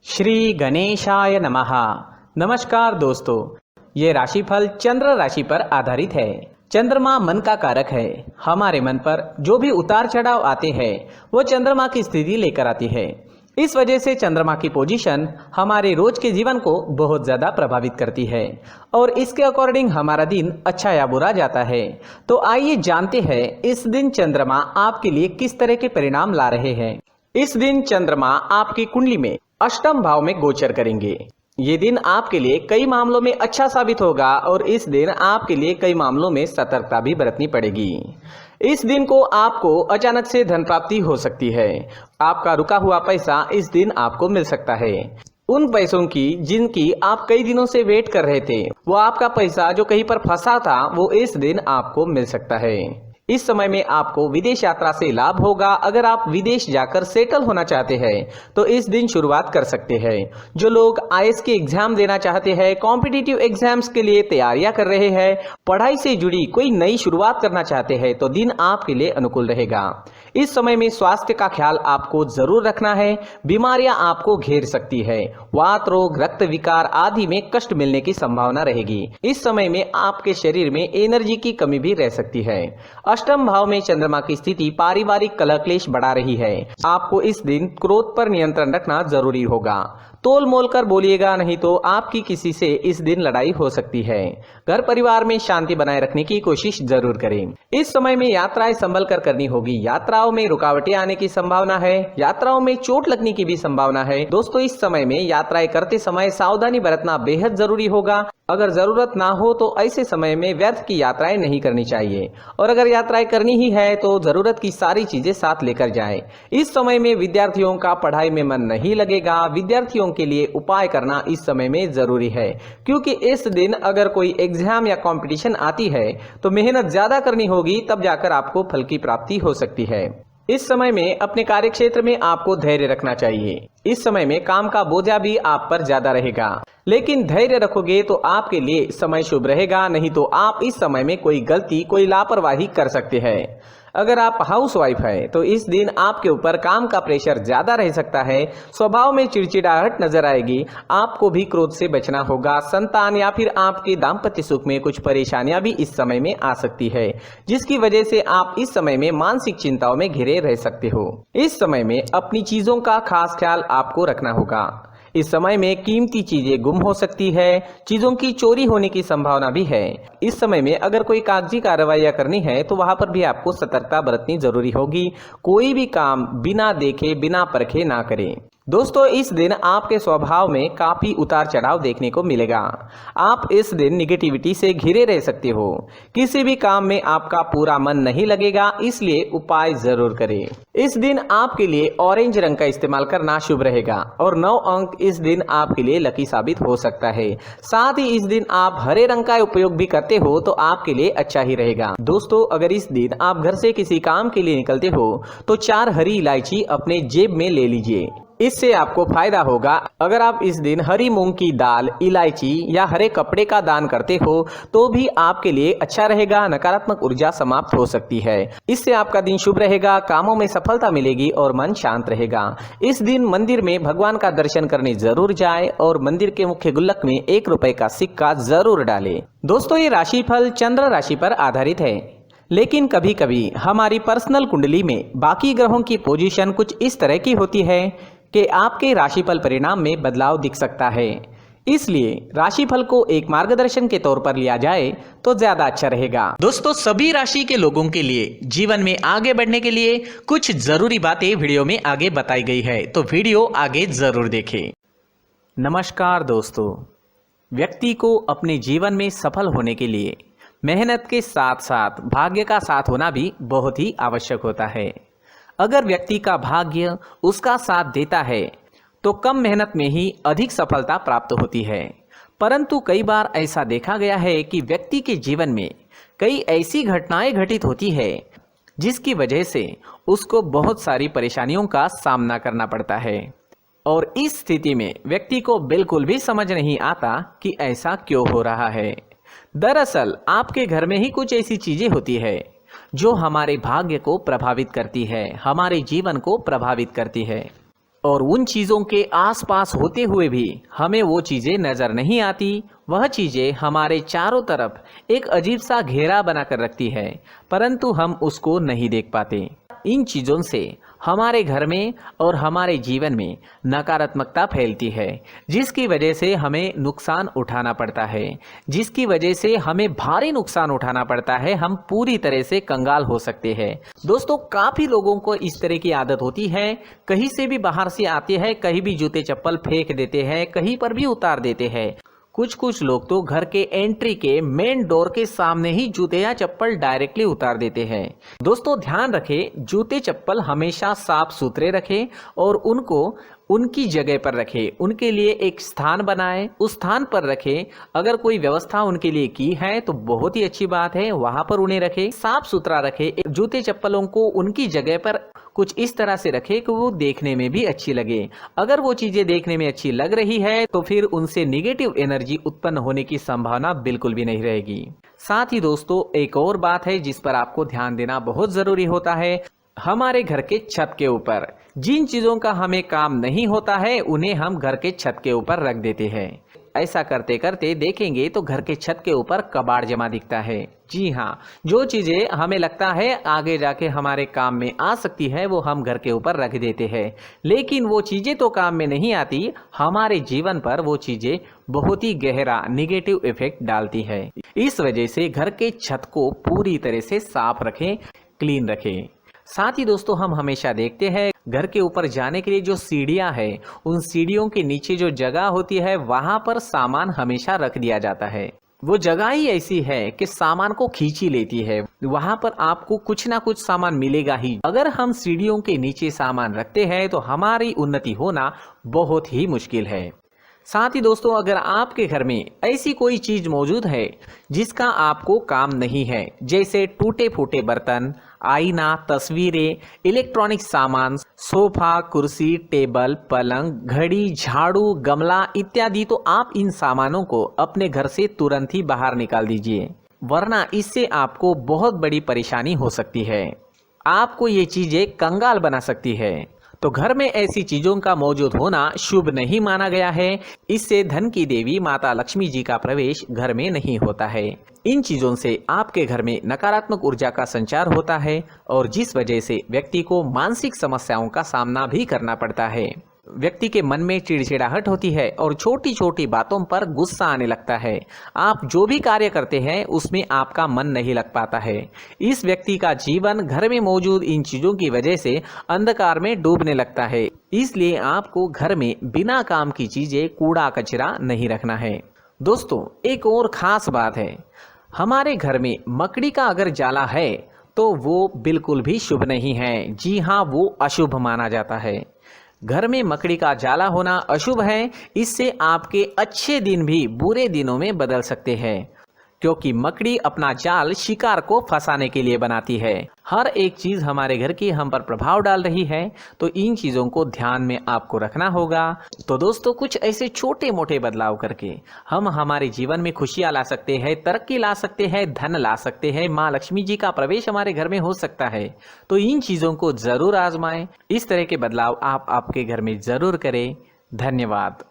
श्री गणेशाय नमः। नमस्कार दोस्तों, ये राशिफल चंद्र राशि पर आधारित है। चंद्रमा मन का कारक है। हमारे मन पर जो भी उतार चढ़ाव आते हैं वो चंद्रमा की स्थिति लेकर आती है। इस वजह से चंद्रमा की पोजीशन हमारे रोज के जीवन को बहुत ज़्यादा प्रभावित करती है और इसके अकॉर्डिंग हमारा दिन अच्छा या बुरा जाता है। तो आइए जानते हैं इस दिन चंद्रमा आपके लिए किस तरह के परिणाम ला रहे हैं। इस दिन चंद्रमा आपकी कुंडली में अष्टम भाव में गोचर करेंगे। ये दिन आपके लिए कई मामलों में अच्छा साबित होगा और इस दिन आपके लिए कई मामलों में सतर्कता भी बरतनी पड़ेगी। इस दिन को आपको अचानक से धन प्राप्ति हो सकती है। आपका रुका हुआ पैसा इस दिन आपको मिल सकता है। उन पैसों की जिनकी आप कई दिनों से वेट कर रहे थे, वो आपका पैसा जो कहीं पर फंसा था वो इस दिन आपको मिल सकता है। इस समय में आपको विदेश यात्रा से लाभ होगा। अगर आप विदेश जाकर सेटल होना चाहते हैं तो इस दिन शुरुआत कर सकते हैं। जो लोग आईएएस के एग्जाम देना चाहते हैं, कॉम्पिटिटिव एग्जाम्स के लिए तैयारियां कर रहे हैं, पढ़ाई से जुड़ी कोई नई शुरुआत करना चाहते हैं तो दिन आपके लिए अनुकूल रहेगा। इस समय में स्वास्थ्य का ख्याल आपको जरूर रखना है। बीमारियां आपको घेर सकती है। वात रोग, रक्त विकार आदि में कष्ट मिलने की संभावना रहेगी। इस समय में आपके शरीर में एनर्जी की कमी भी रह सकती है। अष्टम भाव में चंद्रमा की स्थिति पारिवारिक कलह क्लेश बढ़ा रही है। आपको इस दिन क्रोध पर नियंत्रण रखना जरूरी होगा। तोल मोल कर बोलिएगा, नहीं तो आपकी किसी से इस दिन लड़ाई हो सकती है। घर परिवार में शांति बनाए रखने की कोशिश जरूर करें। इस समय में यात्राएं संभल कर करनी होगी। यात्राओं में रुकावटें आने की संभावना है। यात्राओं में चोट लगने की भी संभावना है। दोस्तों, इस समय में यात्राएं करते समय सावधानी बरतना बेहद जरूरी होगा। अगर जरूरत ना हो तो ऐसे समय में व्यर्थ की यात्राएं नहीं करनी चाहिए और अगर यात्राएं करनी ही है तो जरूरत की सारी चीजें साथ लेकर जाएं। इस समय में विद्यार्थियों का पढ़ाई में मन नहीं लगेगा। विद्यार्थियों के लिए उपाय करना इस समय में जरूरी है, क्योंकि इस दिन अगर कोई एग्जाम या कंपटीशन आती है तो मेहनत ज्यादा करनी होगी, तब जाकर आपको फल की प्राप्ति हो सकती है। इस समय में अपने कार्यक्षेत्र में आपको धैर्य रखना चाहिए। इस समय में काम का बोझा भी आप पर ज्यादा रहेगा, लेकिन धैर्य रखोगे तो आपके लिए समय शुभ रहेगा। नहीं तो आप इस समय में कोई गलती, कोई लापरवाही कर सकते हैं। अगर आप हाउसवाइफ है तो इस दिन आपके ऊपर काम का प्रेशर ज्यादा रह सकता है। स्वभाव में चिड़चिड़ाहट नजर आएगी। आपको भी क्रोध से बचना होगा। संतान या फिर आपके दाम्पत्य सुख में कुछ परेशानियां भी इस समय में आ सकती है, जिसकी वजह से आप इस समय में मानसिक चिंताओं में घिरे रह सकते हो। इस समय में अपनी चीजों का खास ख्याल आपको रखना होगा। इस समय में कीमती चीजें गुम हो सकती है। चीजों की चोरी होने की संभावना भी है। इस समय में अगर कोई कागजी कार्रवाइयां करनी है तो वहां पर भी आपको सतर्कता बरतनी जरूरी होगी। कोई भी काम बिना देखे, बिना परखे ना करें। दोस्तों, इस दिन आपके स्वभाव में काफी उतार चढ़ाव देखने को मिलेगा। आप इस दिन निगेटिविटी से घिरे रह सकते हो। किसी भी काम में आपका पूरा मन नहीं लगेगा, इसलिए उपाय जरूर करें। इस दिन आपके लिए ऑरेंज रंग का इस्तेमाल करना शुभ रहेगा और 9 अंक इस दिन आपके लिए लकी साबित हो सकता है। साथ ही इस दिन आप हरे रंग का उपयोग भी करते हो तो आपके लिए अच्छा ही रहेगा। दोस्तों, अगर इस दिन आप घर से किसी काम के लिए निकलते हो तो 4 हरी इलायची अपने जेब में ले लीजिए। इससे आपको फायदा होगा। अगर आप इस दिन हरी मूंग की दाल, इलायची या हरे कपड़े का दान करते हो तो भी आपके लिए अच्छा रहेगा। नकारात्मक ऊर्जा समाप्त हो सकती है। इससे आपका दिन शुभ रहेगा, कामों में सफलता मिलेगी और मन शांत रहेगा। इस दिन मंदिर में भगवान का दर्शन करने जरूर जाए और मंदिर के मुख्य गुल्लक में 1 रुपए का सिक्का जरूर डालें। दोस्तों, ये राशिफल चंद्र राशि पर आधारित है, लेकिन कभी कभी हमारी पर्सनल कुंडली में बाकी ग्रहों की पोजीशन कुछ इस तरह की होती है कि आपके राशिफल परिणाम में बदलाव दिख सकता है। इसलिए राशिफल को एक मार्गदर्शन के तौर पर लिया जाए तो ज्यादा अच्छा रहेगा। दोस्तों, सभी राशि के लोगों के लिए जीवन में आगे बढ़ने के लिए कुछ जरूरी बातें वीडियो में आगे बताई गई है, तो वीडियो आगे जरूर देखें। नमस्कार दोस्तों, व्यक्ति को अपने जीवन में सफल होने के लिए मेहनत के साथ साथ भाग्य का साथ होना भी बहुत ही आवश्यक होता है। अगर व्यक्ति का भाग्य उसका साथ देता है तो कम मेहनत में ही अधिक सफलता प्राप्त होती है। परंतु कई बार ऐसा देखा गया है कि व्यक्ति के जीवन में कई ऐसी घटनाएं घटित होती है जिसकी वजह से उसको बहुत सारी परेशानियों का सामना करना पड़ता है और इस स्थिति में व्यक्ति को बिल्कुल भी समझ नहीं आता कि ऐसा क्यों हो रहा है। दरअसल आपके घर में ही कुछ ऐसी चीजें होती है जो हमारे भाग्य को प्रभावित करती है, हमारे जीवन को प्रभावित करती है। और उन चीज़ों के आसपास होते हुए भी हमें वो चीज़ें नज़र नहीं आती। वह चीज़ें हमारे चारों तरफ एक अजीब सा घेरा बनाकर रखती है, परंतु हम उसको नहीं देख पाते। इन चीज़ों से हमारे घर में और हमारे जीवन में नकारात्मकता फैलती है, जिसकी वजह से हमें नुकसान उठाना पड़ता है, जिसकी वजह से हमें भारी नुकसान उठाना पड़ता है। हम पूरी तरह से कंगाल हो सकते हैं। दोस्तों, काफ़ी लोगों को इस तरह की आदत होती है, कहीं से भी बाहर से आते हैं, कहीं भी जूते चप्पल फेंक देते हैं, कहीं पर भी उतार देते हैं। कुछ लोग तो घर के एंट्री के मेन डोर के सामने ही जूते या चप्पल डायरेक्टली उतार देते हैं। दोस्तों, ध्यान रखें, जूते चप्पल हमेशा साफ सुथरे रखें और उनको उनकी जगह पर रखें। उनके लिए एक स्थान बनाएं, उस स्थान पर रखें। अगर कोई व्यवस्था उनके लिए की है तो बहुत ही अच्छी बात है, वहां पर उन्हें रखें, साफ सुथरा रखें। जूते चप्पलों को उनकी जगह पर कुछ इस तरह से रखें कि वो देखने में भी अच्छी लगे। अगर वो चीजें देखने में अच्छी लग रही है तो फिर उनसे निगेटिव एनर्जी उत्पन्न होने की संभावना बिल्कुल भी नहीं रहेगी। साथ ही दोस्तों, एक और बात है जिस पर आपको ध्यान देना बहुत जरूरी होता है। हमारे घर के छत के ऊपर जिन चीजों का हमें काम नहीं होता है उन्हें हम घर के छत के ऊपर रख देते हैं। ऐसा करते करते देखेंगे तो घर के छत के ऊपर कबाड़ जमा दिखता है। जी हाँ, जो चीजें हमें लगता है आगे जाके हमारे काम में आ सकती है वो हम घर के ऊपर रख देते हैं, लेकिन वो चीजें तो काम में नहीं आती, हमारे जीवन पर वो चीजें बहुत ही गहरा निगेटिव इफेक्ट डालती है। इस वजह से घर के छत को पूरी तरह से साफ रखें, क्लीन रखें। साथ ही दोस्तों, हम हमेशा देखते हैं घर के ऊपर जाने के लिए जो सीढ़ियां हैं, उन सीढ़ियों के नीचे जो जगह होती है वहां पर सामान हमेशा रख दिया जाता है। वो जगह ही ऐसी है कि सामान को खींच ही लेती है, वहां पर आपको कुछ ना कुछ सामान मिलेगा ही। अगर हम सीढ़ियों के नीचे सामान रखते हैं तो हमारी उन्नति होना बहुत ही मुश्किल है। साथ ही दोस्तों, अगर आपके घर में ऐसी कोई चीज मौजूद है जिसका आपको काम नहीं है, जैसे टूटे फूटे बर्तन, आईना, तस्वीरें, इलेक्ट्रॉनिक सामान, सोफा, कुर्सी, टेबल, पलंग, घड़ी, झाड़ू, गमला इत्यादि, तो आप इन सामानों को अपने घर से तुरंत ही बाहर निकाल दीजिए, वरना इससे आपको बहुत बड़ी परेशानी हो सकती है। आपको ये चीजें कंगाल बना सकती है। तो घर में ऐसी चीजों का मौजूद होना शुभ नहीं माना गया है। इससे धन की देवी माता लक्ष्मी जी का प्रवेश घर में नहीं होता है। इन चीजों से आपके घर में नकारात्मक ऊर्जा का संचार होता है और जिस वजह से व्यक्ति को मानसिक समस्याओं का सामना भी करना पड़ता है। व्यक्ति के मन में चिड़चिड़ाहट होती है और छोटी छोटी बातों पर गुस्सा आने लगता है। आप जो भी कार्य करते हैं उसमें आपका मन नहीं लग पाता है। इस व्यक्ति का जीवन घर में मौजूद इन चीजों की वजह से अंधकार में डूबने लगता है। इसलिए आपको घर में बिना काम की चीजें, कूड़ा कचरा नहीं रखना है। दोस्तों, एक और खास बात है, हमारे घर में मकड़ी का अगर जाला है तो वो बिल्कुल भी शुभ नहीं है। जी हाँ, वो अशुभ माना जाता है। घर में मकड़ी का जाला होना अशुभ है। इससे आपके अच्छे दिन भी बुरे दिनों में बदल सकते हैं, क्योंकि मकड़ी अपना जाल शिकार को फंसाने के लिए बनाती है। हर एक चीज हमारे घर की हम पर प्रभाव डाल रही है, तो इन चीजों को ध्यान में आपको रखना होगा। तो दोस्तों, कुछ ऐसे छोटे मोटे बदलाव करके हम हमारे जीवन में खुशियां ला सकते हैं, तरक्की ला सकते हैं, धन ला सकते हैं, माँ लक्ष्मी जी का प्रवेश हमारे घर में हो सकता है। तो इन चीजों को जरूर आजमाएं। इस तरह के बदलाव आप आपके घर में जरूर करें। धन्यवाद।